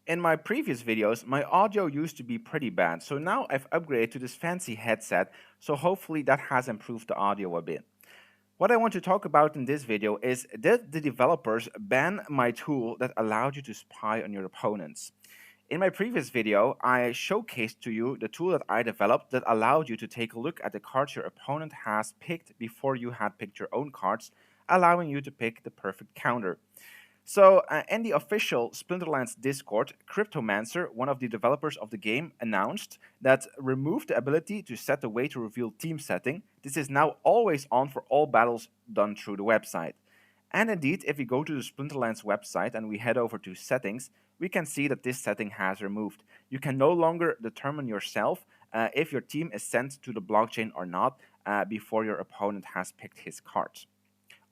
In my previous videos, my audio used to be pretty bad, so now I've upgraded to this fancy headset, so hopefully that has improved the audio a bit. What I want to talk about in this video is, did the developers ban my tool that allowed you to spy on your opponents? In my previous video, I showcased to you the tool that I developed that allowed you to take a look at the cards your opponent has picked before you had picked your own cards, allowing you to pick the perfect counter. So, in the official Splinterlands Discord, Cryptomancer, one of the developers of the game, announced that remove the ability to set the way to reveal team setting. This is now always on for all battles done through the website. And indeed, if we go to the Splinterlands website and we head over to settings, we can see that this setting has removed. You can no longer determine yourself if your team is sent to the blockchain or not before your opponent has picked his cards.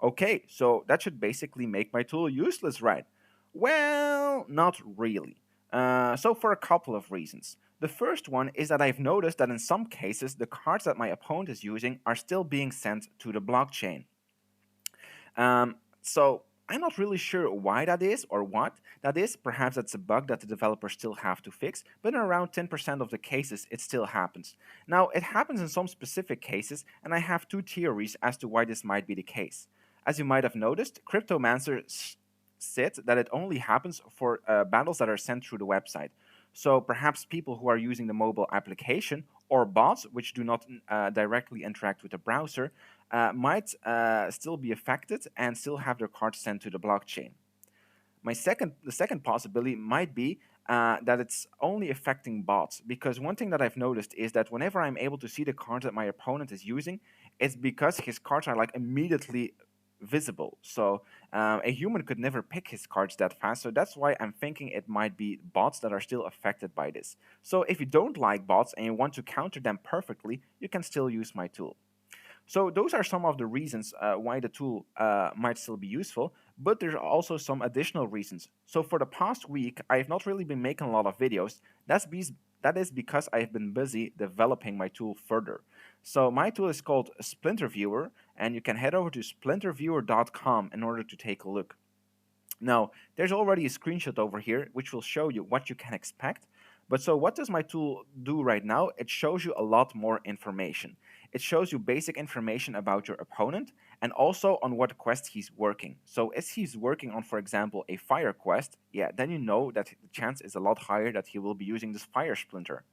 Okay, so that should basically make my tool useless, right? Well, not really. So, for a couple of reasons. The first one is that I've noticed that in some cases, the cards that my opponent is using are still being sent to the blockchain. So, I'm not really sure why that is or what that is. Perhaps that's a bug that the developers still have to fix, but in around 10% of the cases, it still happens. Now, it happens in some specific cases, and I have two theories as to why this might be the case. As you might have noticed, Cryptomancer said that it only happens for battles that are sent through the website. So perhaps people who are using the mobile application or bots, which do not directly interact with the browser, might still be affected and still have their cards sent to the blockchain. The second possibility might be that it's only affecting bots, because one thing that I've noticed is that whenever I'm able to see the cards that my opponent is using, it's because his cards are like immediately visible. So a human could never pick his cards that fast. So that's why I'm thinking it might be bots that are still affected by this. So if you don't like bots and you want to counter them perfectly, you can still use my tool. So those are some of the reasons why the tool might still be useful, but there's also some additional reasons. So for the past week, I have not really been making a lot of videos. That is because I've been busy developing my tool further. So my tool is called Splinter Viewer, and you can head over to splinterviewer.com in order to take a look. Now, there's already a screenshot over here which will show you what you can expect. But so what does my tool do right now? It shows you a lot more information. It shows you basic information about your opponent and also on what quest he's working. So if he's working on, for example, a fire quest, yeah, then you know that the chance is a lot higher that he will be using this fire splinter.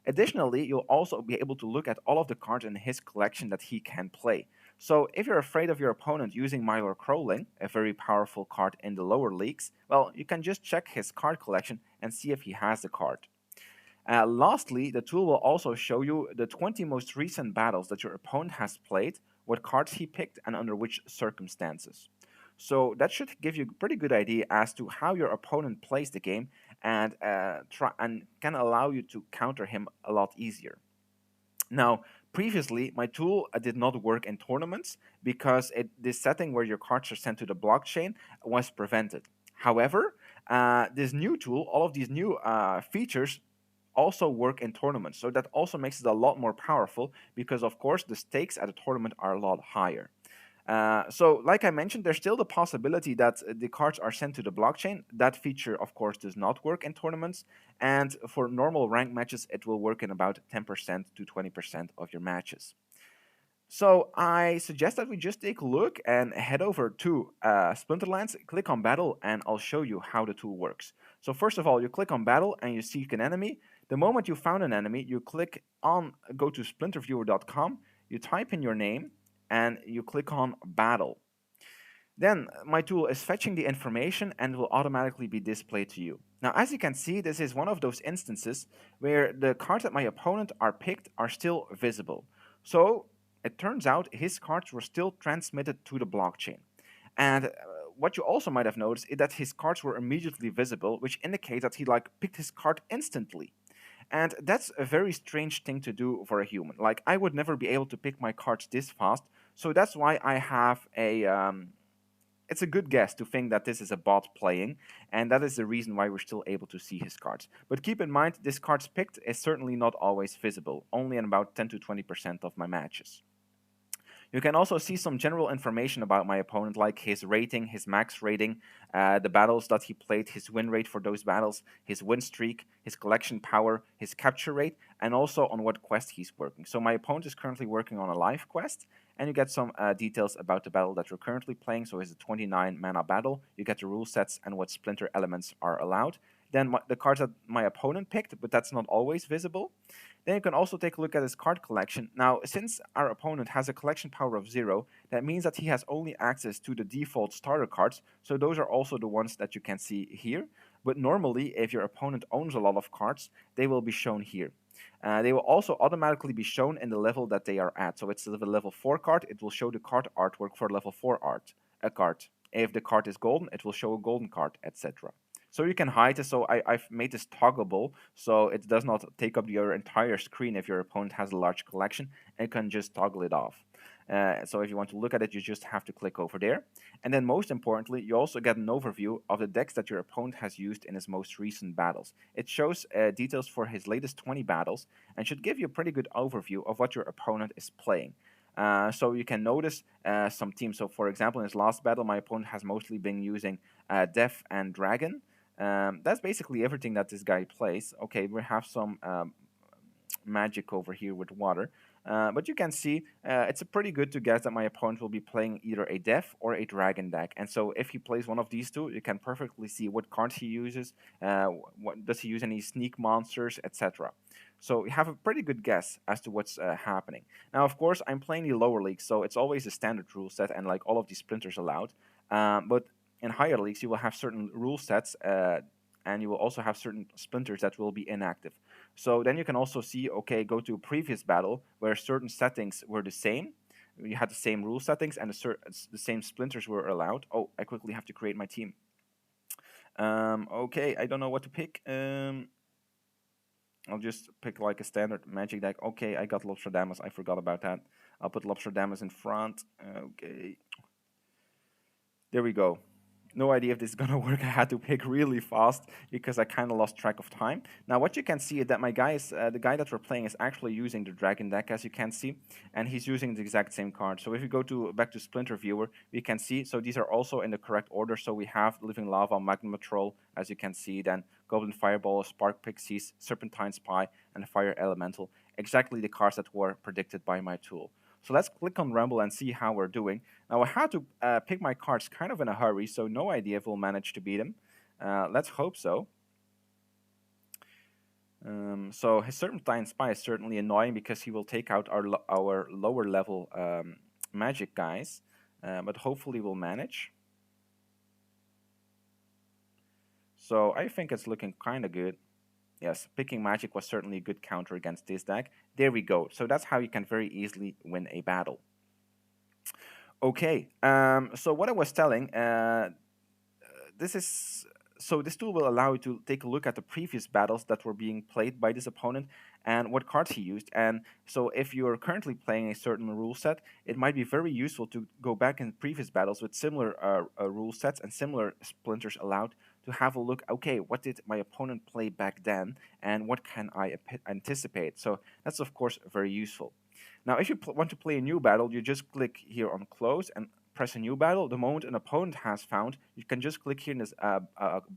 Additionally, you'll also be able to look at all of the cards in his collection that he can play. So if you're afraid of your opponent using Mylar Crowling, a very powerful card in the lower leagues, well, you can just check his card collection and see if he has the card. Lastly, the tool will also show you the 20 most recent battles that your opponent has played, what cards he picked, and under which circumstances. So that should give you a pretty good idea as to how your opponent plays the game and can allow you to counter him a lot easier. Now, previously, my tool did not work in tournaments because this setting where your cards are sent to the blockchain was prevented. However, this new tool, all of these new features also work in tournaments. So that also makes it a lot more powerful because, of course, the stakes at a tournament are a lot higher. So, like I mentioned, there's still the possibility that the cards are sent to the blockchain. That feature, of course, does not work in tournaments. And for normal rank matches, it will work in about 10% to 20% of your matches. So I suggest that we just take a look and head over to Splinterlands, click on Battle, and I'll show you how the tool works. So first of all, you click on Battle and you seek an enemy. The moment you found an enemy, you go to splinterviewer.com, you type in your name, and you click on Battle. Then my tool is fetching the information and will automatically be displayed to you. Now, as you can see, this is one of those instances where the cards that my opponent are picked are still visible. So it turns out his cards were still transmitted to the blockchain. And what you also might have noticed is that his cards were immediately visible, which indicates that he picked his card instantly. And that's a very strange thing to do for a human. Like, I would never be able to pick my cards this fast, so that's why I have it's a good guess to think that this is a bot playing, and that is the reason why we're still able to see his cards. But keep in mind, this cards picked is certainly not always visible, only in about 10 to 20% of my matches. You can also see some general information about my opponent, like his rating, his max rating, the battles that he played, his win rate for those battles, his win streak, his collection power, his capture rate, and also on what quest he's working. So my opponent is currently working on a live quest, and you get some details about the battle that you're currently playing. So it's a 29 mana battle. You get the rule sets and what splinter elements are allowed. Then the cards that my opponent picked, but that's not always visible. Then you can also take a look at his card collection. Now, since our opponent has a collection power of 0, that means that he has only access to the default starter cards, so those are also the ones that you can see here. But normally, if your opponent owns a lot of cards, they will be shown here. They will also automatically be shown in the level that they are at. So it's a level 4 card, it will show the card artwork for level 4 card. If the card is golden, it will show a golden card, etc. So you can hide it. So I've made this toggleable so it does not take up your entire screen if your opponent has a large collection, and you can just toggle it off. So if you want to look at it, you just have to click over there. And then most importantly, you also get an overview of the decks that your opponent has used in his most recent battles. It shows details for his latest 20 battles and should give you a pretty good overview of what your opponent is playing. So you can notice some teams. So for example, in his last battle, my opponent has mostly been using Death and Dragon. That's basically everything that this guy plays. Okay, we have some magic over here with water. But you can see it's a pretty good to guess that my opponent will be playing either a Death or a Dragon deck. And so if he plays one of these two, you can perfectly see what cards he uses, what does he use any sneak monsters, etc. So you have a pretty good guess as to what's happening. Now, of course, I'm playing the lower leagues, so it's always a standard rule set and like all of these splinters allowed. But in higher leagues, you will have certain rule sets, and you will also have certain splinters that will be inactive. So then you can also see, okay, go to a previous battle where certain settings were the same. You had the same rule settings and the same splinters were allowed. Oh, I quickly have to create my team. Okay, I don't know what to pick. I'll just pick like a standard magic deck. Okay, I got Lobstradamus. I forgot about that. I'll put Lobstradamus in front. Okay. There we go. No idea if this is gonna work. I had to pick really fast because I kind of lost track of time. Now, what you can see is that my guy is the guy that we're playing is actually using the dragon deck, as you can see, and he's using the exact same card. So if you go to back to Splinter Viewer, we can see. So these are also in the correct order. So we have Living Lava, Magma Troll, as you can see, then Goblin Fireball, Spark Pixies, Serpentine Spy, and Fire Elemental. Exactly the cards that were predicted by my tool. So let's click on Rumble and see how we're doing. Now I had to pick my cards kind of in a hurry, so no idea if we'll manage to beat him. Let's hope so. So his Serpentine Spy is certainly annoying because he will take out our lower level magic guys, but hopefully we'll manage. So I think it's looking kind of good. Yes, picking magic was certainly a good counter against this deck. There we go. So that's how you can very easily win a battle. Okay, so what I was telling, this tool will allow you to take a look at the previous battles that were being played by this opponent and what cards he used. And so if you're currently playing a certain rule set, it might be very useful to go back in previous battles with similar rule sets and similar splinters allowed to have a look, okay, what did my opponent play back then and what can I anticipate? So that's of course very useful. Now, if you want to play a new battle, you just click here on close and press a new battle. The moment an opponent has found, you can just click here in this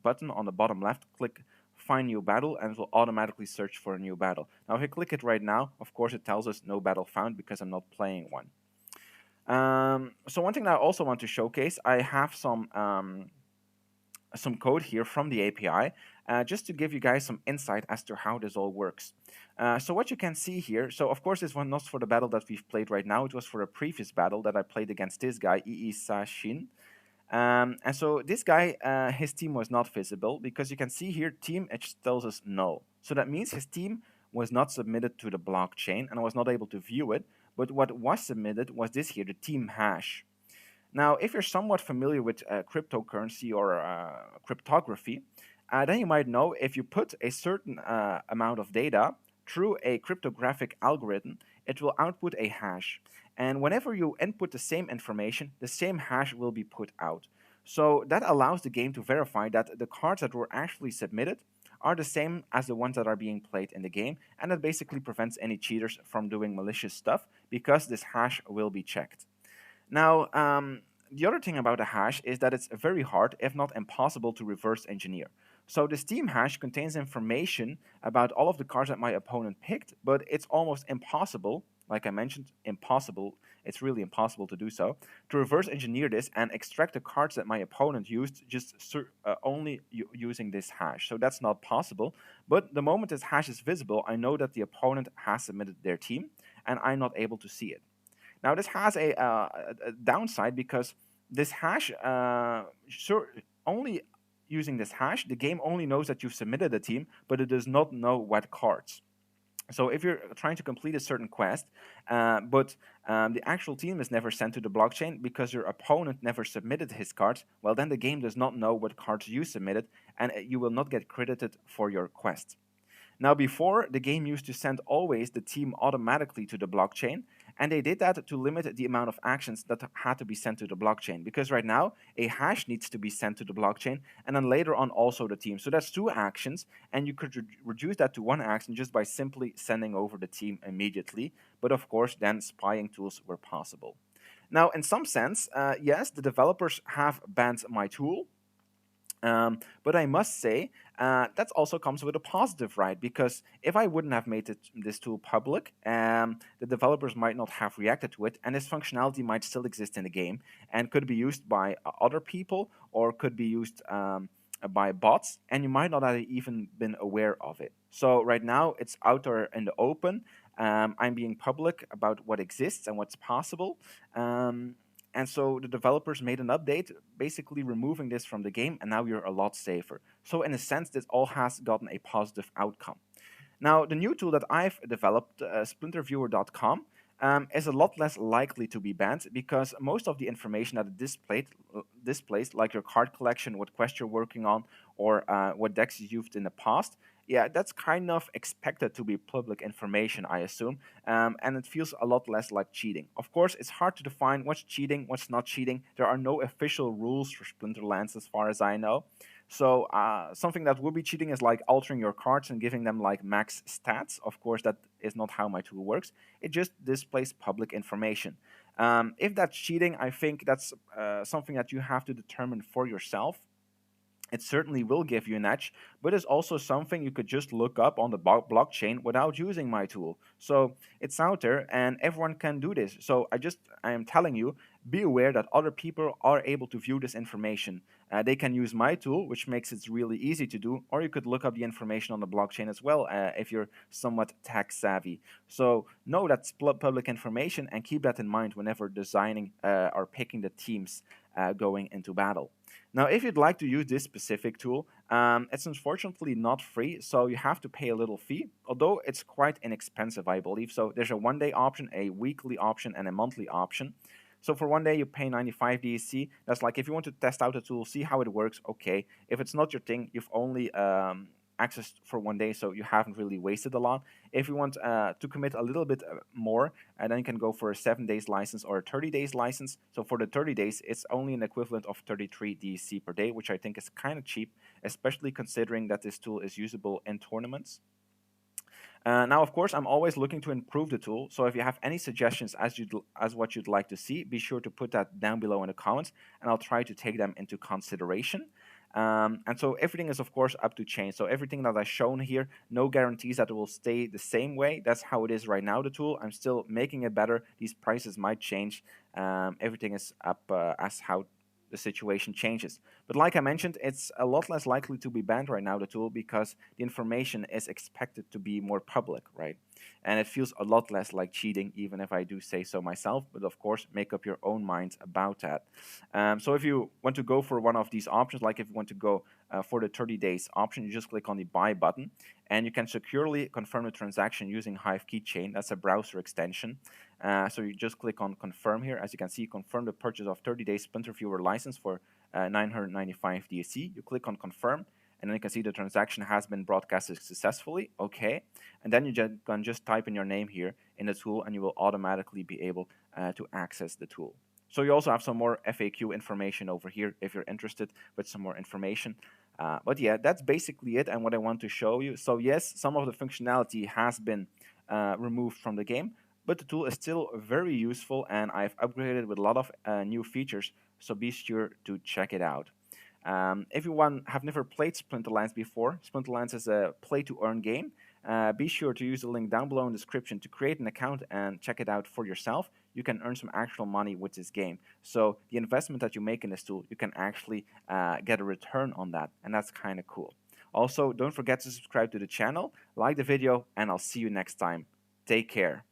button on the bottom left, click find new battle, and it will automatically search for a new battle. Now, if I click it right now, of course, it tells us no battle found because I'm not playing one. So one thing that I also want to showcase, I have some code here from the API just to give you guys some insight as to how this all works. So what you can see here, so of course this one not for the battle that we've played right now, it was for a previous battle that I played against this guy, Sashin. And so this guy, his team was not visible because you can see here team, it tells us null. So that means his team was not submitted to the blockchain and I was not able to view it, but what was submitted was this here, the team hash. Now, if you're somewhat familiar with cryptocurrency or cryptography, then you might know if you put a certain amount of data through a cryptographic algorithm, it will output a hash. And whenever you input the same information, the same hash will be put out. So that allows the game to verify that the cards that were actually submitted are the same as the ones that are being played in the game, and that basically prevents any cheaters from doing malicious stuff because this hash will be checked. Now, the other thing about a hash is that it's very hard, if not impossible, to reverse engineer. So the Steam hash contains information about all of the cards that my opponent picked, but it's almost impossible, like I mentioned, impossible, it's really impossible to do so, to reverse engineer this and extract the cards that my opponent used just only using this hash. So that's not possible, but the moment this hash is visible, I know that the opponent has submitted their team, and I'm not able to see it. Now, this has a downside because this hash, sure, only using this hash, the game only knows that you've submitted a team, but it does not know what cards. So if you're trying to complete a certain quest, but the actual team is never sent to the blockchain because your opponent never submitted his cards, well, then the game does not know what cards you submitted, and you will not get credited for your quest. Now, before, the game used to send always the team automatically to the blockchain, and they did that to limit the amount of actions that had to be sent to the blockchain. Because right now, a hash needs to be sent to the blockchain, and then later on also the team. So that's two actions, and you could reduce that to one action just by simply sending over the team immediately. But of course, then spying tools were possible. Now, in some sense, yes, the developers have banned my tool, but I must say, that also comes with a positive, right? Because if I wouldn't have made this tool public, the developers might not have reacted to it, and this functionality might still exist in the game and could be used by other people or could be used by bots, and you might not have even been aware of it. So right now, it's out there in the open. I'm being public about what exists and what's possible. And so the developers made an update, basically removing this from the game, and now you're a lot safer. So in a sense, this all has gotten a positive outcome. Now, the new tool that I've developed, splinterviewer.com, is a lot less likely to be banned because most of the information that it displays, like your card collection, what quest you're working on, or what decks you used in the past, yeah, that's kind of expected to be public information, I assume, and it feels a lot less like cheating. Of course, it's hard to define what's cheating, what's not cheating. There are no official rules for Splinterlands as far as I know. So something that would be cheating is like altering your cards and giving them like max stats. Of course, that is not how my tool works. It just displays public information. If that's cheating, I think that's something that you have to determine for yourself. It certainly will give you an edge, but it's also something you could just look up on the blockchain without using my tool. So it's out there and everyone can do this. So I am telling you, be aware that other people are able to view this information. They can use my tool, which makes it really easy to do, or you could look up the information on the blockchain as well if you're somewhat tech savvy. So know that's public information and keep that in mind whenever designing or picking the teams going into battle. Now, if you'd like to use this specific tool, it's unfortunately not free, so you have to pay a little fee, although it's quite inexpensive, I believe. So there's a one-day option, a weekly option, and a monthly option. So for one day, you pay 95 DEC. That's like if you want to test out the tool, see how it works, okay. If it's not your thing, you've only access for one day, so you haven't really wasted a lot. If you want to commit a little bit more, then you can go for a 7 days license or a 30 days license. So for the 30 days, it's only an equivalent of 33 DEC per day, which I think is kind of cheap, especially considering that this tool is usable in tournaments. Now, of course, I'm always looking to improve the tool. So if you have any suggestions as what you'd like to see, be sure to put that down below in the comments, and I'll try to take them into consideration. And so everything is, of course, up to change. So everything that I've shown here, no guarantees that it will stay the same way. That's how it is right now, the tool. I'm still making it better. These prices might change. Everything is up as how the situation changes. But like I mentioned, it's a lot less likely to be banned right now, the tool, because the information is expected to be more public, right? And it feels a lot less like cheating, even if I do say so myself. But of course, make up your own mind about that. So if you want to go for one of these options, like if you want to go for the 30 days option, you just click on the buy button, and you can securely confirm the transaction using Hive Keychain. That's a browser extension. So you just click on confirm here. As you can see, confirm the purchase of 30 days Splinter Viewer license for 995 DSC. You click on confirm, and then you can see the transaction has been broadcasted successfully. Okay. And then you can just type in your name here in the tool, and you will automatically be able to access the tool. So you also have some more FAQ information over here if you're interested with some more information. But yeah, that's basically it and what I want to show you. So yes, some of the functionality has been removed from the game. but the tool is still very useful and I've upgraded with a lot of new features, so be sure to check it out. If you have never played Splinterlands before, Splinterlands is a play-to-earn game. Be sure to use the link down below in the description to create an account and check it out for yourself. You can earn some actual money with this game. So the investment that you make in this tool, you can actually get a return on that, and that's kind of cool. Also, don't forget to subscribe to the channel, like the video, and I'll see you next time. Take care.